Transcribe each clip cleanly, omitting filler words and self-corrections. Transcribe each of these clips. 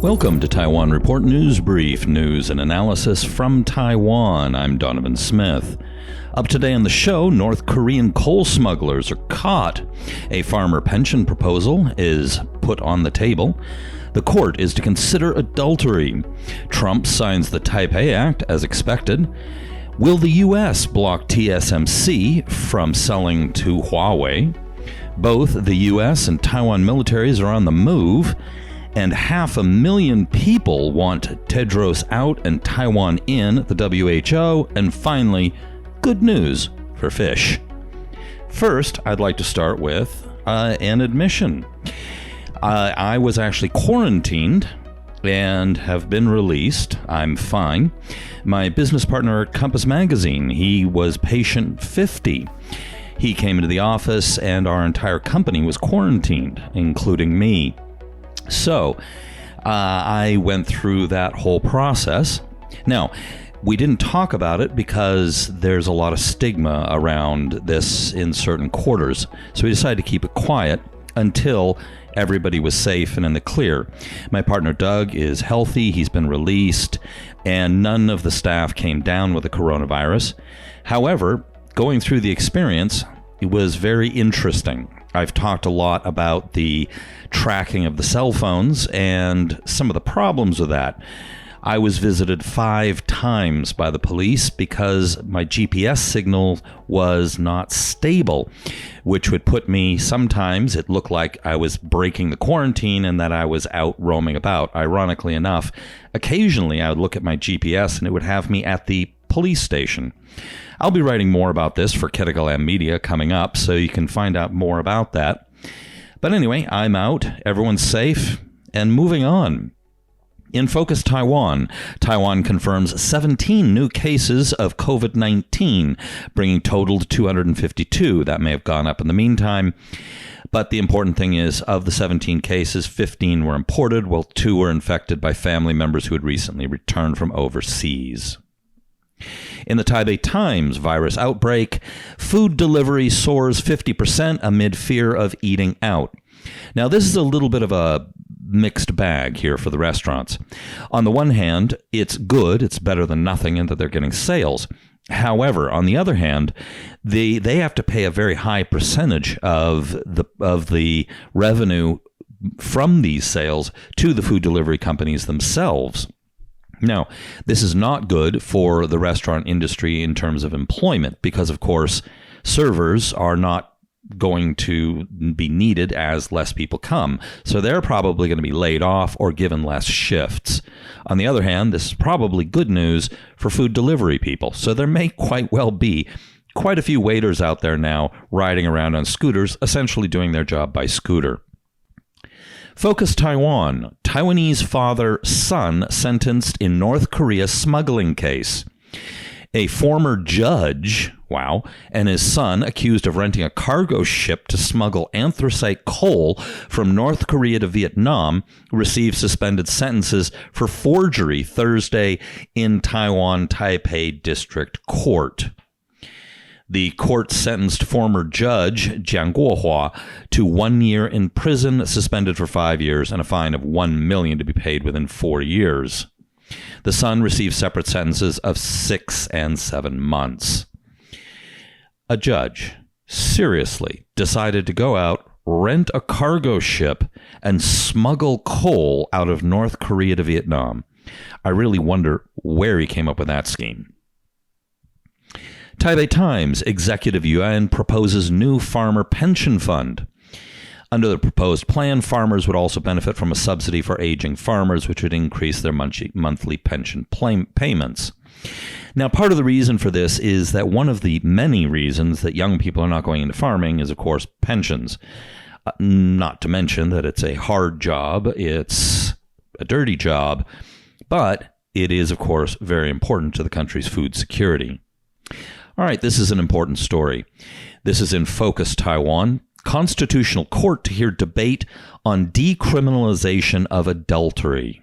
Welcome to Taiwan Report News Brief, news and analysis from Taiwan. I'm Donovan Smith. Up today on the show, North Korean coal smugglers are caught. A farmer pension proposal is put on the table. The court is to consider adultery. Trump signs the TAIPEI Act as expected. Will the US block TSMC from selling to Huawei? Both the US and Taiwan militaries are on the move. And 500,000 people want Tedros out and Taiwan in the WHO. And finally, good news for fish. First, I'd like to start with an admission. I was actually quarantined and have been released. I'm fine. My business partner at Compass Magazine, he was patient 50. He came into the office and our entire company was quarantined, including me. So, I went through that whole process. Now, we didn't talk about it because there's a lot of stigma around this in certain quarters. So we decided to keep it quiet until everybody was safe and in the clear. My partner Doug is healthy, he's been released, and none of the staff came down with the coronavirus. However, going through the experience, it was very interesting. I've talked a lot about the tracking of the cell phones and some of the problems with that. I was visited 5 times by the police because my GPS signal was not stable, which would put me, sometimes it looked like I was breaking the quarantine and that I was out roaming about. Ironically enough, occasionally I would look at my GPS and it would have me at the police station. I'll be writing more about this for Ketagalam Media coming up, so you can find out more about that. But anyway, I'm out, everyone's safe, and moving on. In Focus Taiwan, Taiwan confirms 17 new cases of COVID-19, bringing total to 252. That may have gone up in the meantime. But the important thing is, of the 17 cases, 15 were imported, while 2 were infected by family members who had recently returned from overseas. In the Taipei Times, virus outbreak, food delivery soars 50% amid fear of eating out. Now, this is a little bit of a mixed bag here for the restaurants. On the one hand, it's good, it's better than nothing, and that they're getting sales. However, on the other hand, they have to pay a very high percentage of the revenue from these sales to the food delivery companies themselves. Now, this is not good for the restaurant industry in terms of employment because, of course, servers are not going to be needed as less people come. So they're probably going to be laid off or given less shifts. On the other hand, this is probably good news for food delivery people. So there may quite well be quite a few waiters out there now riding around on scooters, essentially doing their job by scooter. Focus Taiwan. Taiwanese father-son sentenced in North Korea smuggling case. A former judge, and his son accused of renting a cargo ship to smuggle anthracite coal from North Korea to Vietnam received suspended sentences for forgery Thursday in Taiwan Taipei District Court. The court sentenced former judge Jiang Guohua to 1 year in prison, suspended for 5 years, and a fine of $1 million to be paid within 4 years. The son received separate sentences of 6 and 7 months. A judge seriously decided to go out, rent a cargo ship, and smuggle coal out of North Korea to Vietnam. I really wonder where he came up with that scheme. Taipei Times, Executive Yuan proposes new farmer pension fund. Under the proposed plan, farmers would also benefit from a subsidy for aging farmers, which would increase their monthly pension payments. Now, part of the reason for this is that one of the many reasons that young people are not going into farming is, of course, pensions. Not to mention that it's a hard job, it's a dirty job, but it is, of course, very important to the country's food security. All right, this is an important story. This is in Focus Taiwan. Constitutional Court to hear debate on decriminalization of adultery.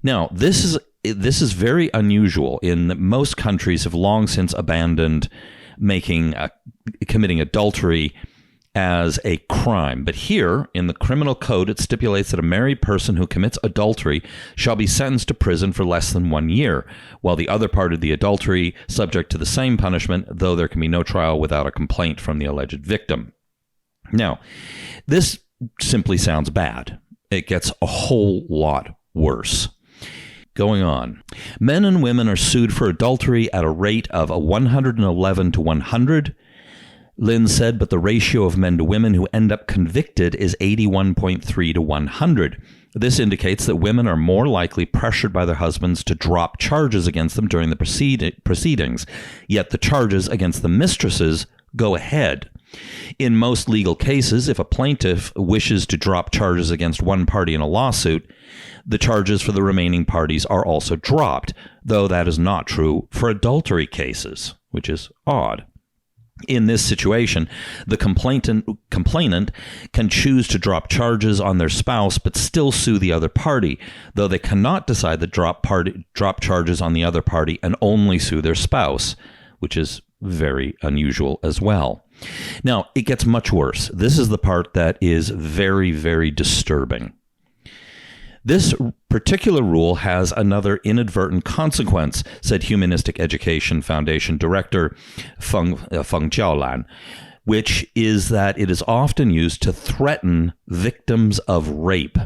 Now, this is very unusual in that most countries have long since abandoned committing adultery as a crime. But here, in the criminal code, it stipulates that a married person who commits adultery shall be sentenced to prison for less than 1 year, while the other part of the adultery subject to the same punishment, though there can be no trial without a complaint from the alleged victim. Now, this simply sounds bad. It gets a whole lot worse. Going on. Men and women are sued for adultery at a rate of 111 to 100. Lin said, but the ratio of men to women who end up convicted is 81.3 to 100. This indicates that women are more likely pressured by their husbands to drop charges against them during the proceedings, yet the charges against the mistresses go ahead. In most legal cases, if a plaintiff wishes to drop charges against one party in a lawsuit, the charges for the remaining parties are also dropped, though that is not true for adultery cases, which is odd. In this situation, the complainant can choose to drop charges on their spouse but still sue the other party, though they cannot decide to drop charges on the other party and only sue their spouse, which is very unusual as well. Now, it gets much worse. This is the part that is very, very disturbing. This particular rule has another inadvertent consequence, said Humanistic Education Foundation Director Feng Jiaolan, which is that it is often used to threaten victims of rape.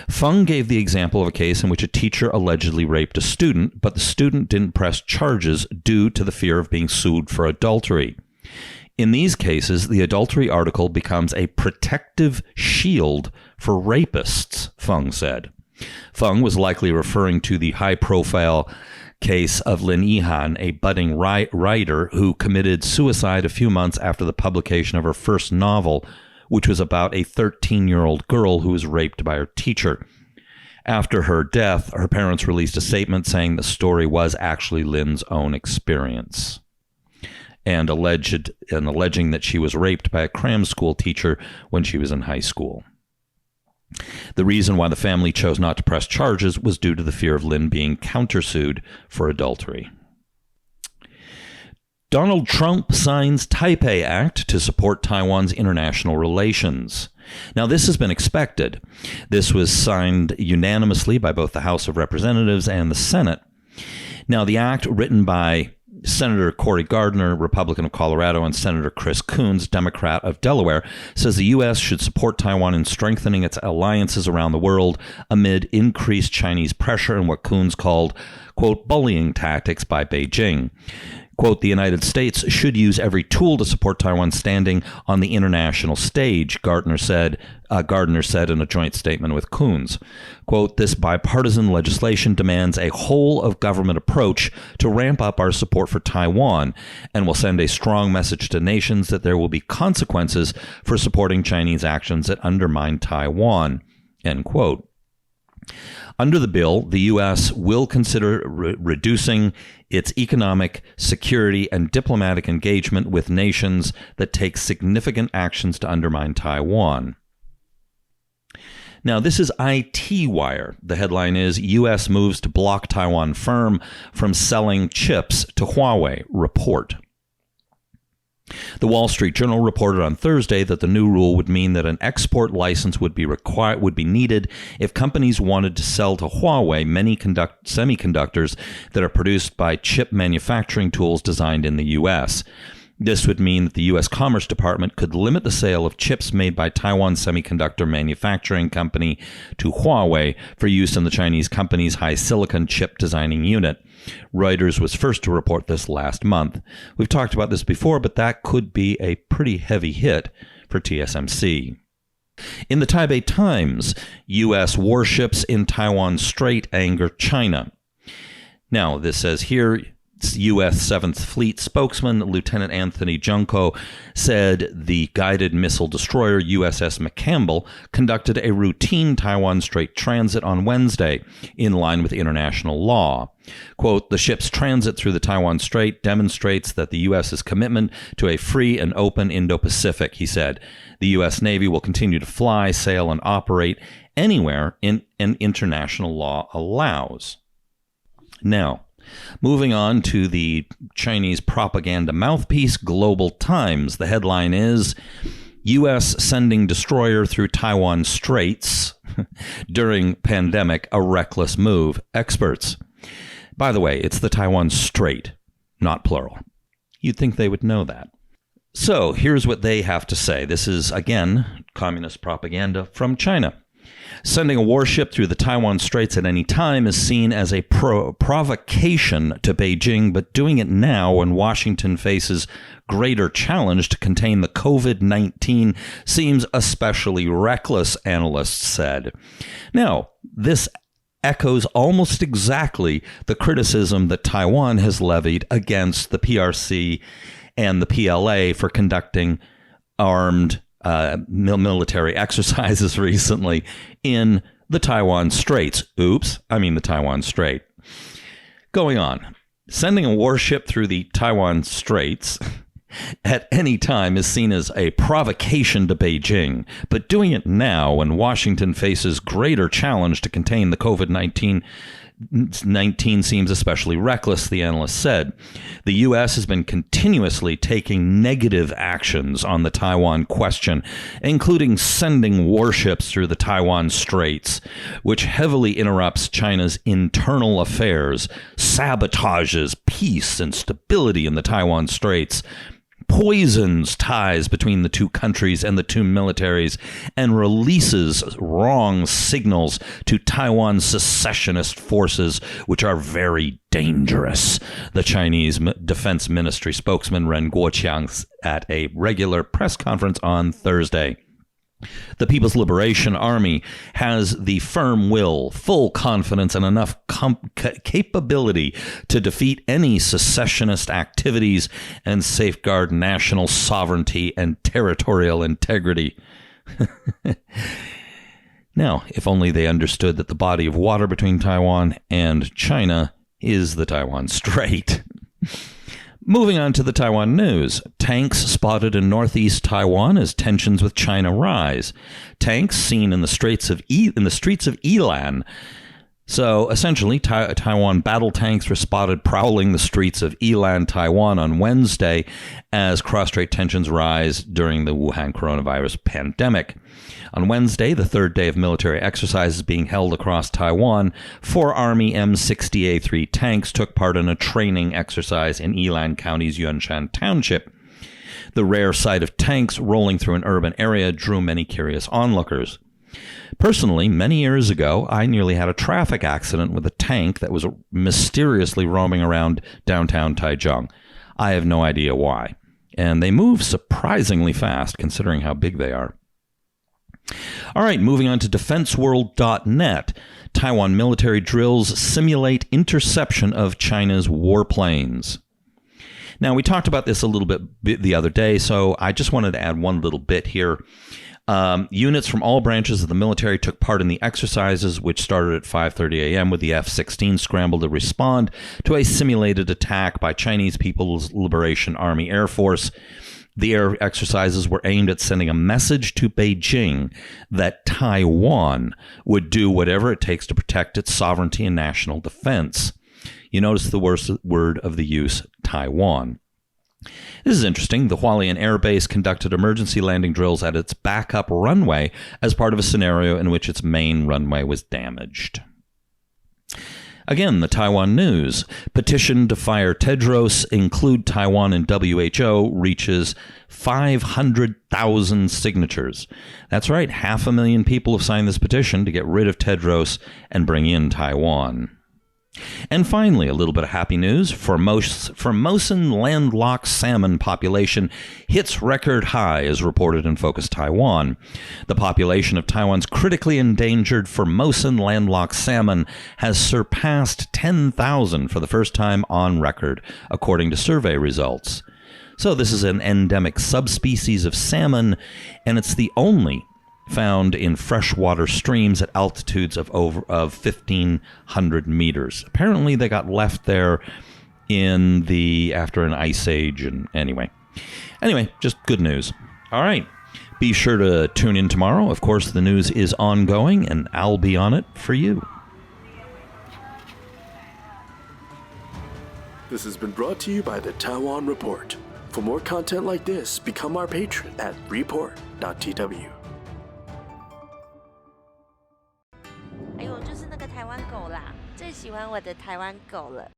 Feng gave the example of a case in which a teacher allegedly raped a student, but the student didn't press charges due to the fear of being sued for adultery. In these cases, the adultery article becomes a protective shield for rapists, Feng said. Feng was likely referring to the high-profile case of Lin Yihan, a budding writer who committed suicide a few months after the publication of her first novel, which was about a 13-year-old girl who was raped by her teacher. After her death, her parents released a statement saying the story was actually Lin's own experience, and alleging that she was raped by a cram school teacher when she was in high school. The reason why the family chose not to press charges was due to the fear of Lin being countersued for adultery. Donald Trump signs TAIPEI Act to support Taiwan's international relations. Now, this has been expected. This was signed unanimously by both the House of Representatives and the Senate. Now, the act, written by Senator Cory Gardner, Republican of Colorado, and Senator Chris Coons, Democrat of Delaware, says the U.S. should support Taiwan in strengthening its alliances around the world amid increased Chinese pressure and what Coons called, quote, bullying tactics by Beijing. Quote, the United States should use every tool to support Taiwan's standing on the international stage, Gardner said in a joint statement with Coons. Quote, this bipartisan legislation demands a whole-of-government approach to ramp up our support for Taiwan and will send a strong message to nations that there will be consequences for supporting Chinese actions that undermine Taiwan, end quote. Under the bill, the U.S. will consider reducing its economic, security, and diplomatic engagement with nations that take significant actions to undermine Taiwan. Now, this is IT Wire. The headline is, U.S. moves to block Taiwan firm from selling chips to Huawei, report. The Wall Street Journal reported on Thursday that the new rule would mean that an export license would be needed if companies wanted to sell to Huawei many semiconductors that are produced by chip manufacturing tools designed in the U.S. This would mean that the U.S. Commerce Department could limit the sale of chips made by Taiwan Semiconductor Manufacturing Company to Huawei for use in the Chinese company's high silicon chip designing unit. Reuters was first to report this last month. We've talked about this before, but that could be a pretty heavy hit for TSMC. In the Taipei Times, U.S. warships in Taiwan Strait anger China. Now, this says here, U.S. 7th Fleet spokesman Lieutenant Anthony Junko said the guided missile destroyer USS McCampbell conducted a routine Taiwan Strait transit on Wednesday, in line with international law. Quote, the ship's transit through the Taiwan Strait demonstrates that the U.S.'s commitment to a free and open Indo-Pacific, he said. The U.S. Navy will continue to fly, sail, and operate anywhere an international law allows. Now, moving on to the Chinese propaganda mouthpiece, Global Times. The headline is, U.S. sending destroyer through Taiwan Straits during pandemic, a reckless move, experts. By the way, it's the Taiwan Strait, not plural. You'd think they would know that. So here's what they have to say. This is, again, communist propaganda from China. Sending a warship through the Taiwan Straits at any time is seen as a provocation to Beijing, but doing it now when Washington faces greater challenge to contain the COVID-19 seems especially reckless, analysts said. Now, this echoes almost exactly the criticism that Taiwan has levied against the PRC and the PLA for conducting armed military exercises recently in the Taiwan Straits. The Taiwan Strait. Going on. Sending a warship through the Taiwan Straits at any time is seen as a provocation to Beijing, but doing it now when Washington faces greater challenge to contain the COVID-19 seems especially reckless, the analyst said. The U.S. has been continuously taking negative actions on the Taiwan question, including sending warships through the Taiwan Straits, which heavily interrupts China's internal affairs, sabotages peace and stability in the Taiwan Straits, poisons ties between the two countries and the two militaries, and releases wrong signals to Taiwan's secessionist forces, which are very dangerous, the Chinese Defense Ministry spokesman Ren Guoqiang at a regular press conference on Thursday. The People's Liberation Army has the firm will, full confidence, and enough capability to defeat any secessionist activities and safeguard national sovereignty and territorial integrity. Now, if only they understood that the body of water between Taiwan and China is the Taiwan Strait. Moving on to the Taiwan news. Tanks spotted in northeast Taiwan as tensions with China rise. Tanks seen in the streets of Yilan. So essentially, Taiwan battle tanks were spotted prowling the streets of Yilan, Taiwan on Wednesday as cross-strait tensions rise during the Wuhan coronavirus pandemic. On Wednesday, the third day of military exercises being held across Taiwan, 4 Army M60A3 tanks took part in a training exercise in Yilan County's Yuanshan Township. The rare sight of tanks rolling through an urban area drew many curious onlookers. Personally, many years ago, I nearly had a traffic accident with a tank that was mysteriously roaming around downtown Taichung. I have no idea why. And they move surprisingly fast, considering how big they are. All right, moving on to DefenseWorld.net. Taiwan military drills simulate interception of China's warplanes. Now, we talked about this a little bit the other day, so I just wanted to add one little bit here. Units from all branches of the military took part in the exercises, which started at 5:30 a.m. with the F-16 scramble to respond to a simulated attack by Chinese People's Liberation Army Air Force. The air exercises were aimed at sending a message to Beijing that Taiwan would do whatever it takes to protect its sovereignty and national defense. You notice the word of the use, Taiwan. This is interesting. The Hualien Air Base conducted emergency landing drills at its backup runway as part of a scenario in which its main runway was damaged. Again, the Taiwan news. Petition to fire Tedros, include Taiwan in WHO, reaches 500,000 signatures. That's right, 500,000 people have signed this petition to get rid of Tedros and bring in Taiwan. And finally, a little bit of happy news. Formosan landlocked salmon population hits record high, as reported in Focus Taiwan. The population of Taiwan's critically endangered Formosan landlocked salmon has surpassed 10,000 for the first time on record, according to survey results. So this is an endemic subspecies of salmon, and it's the only found in freshwater streams at altitudes of 1,500 meters. Apparently, they got left there after an ice age, and anyway, just good news. All right, be sure to tune in tomorrow. Of course, the news is ongoing, and I'll be on it for you. This has been brought to you by the Taiwan Report. For more content like this, become our patron at report.tw. 哎呦，就是那个台湾狗啦，最喜欢我的台湾狗了。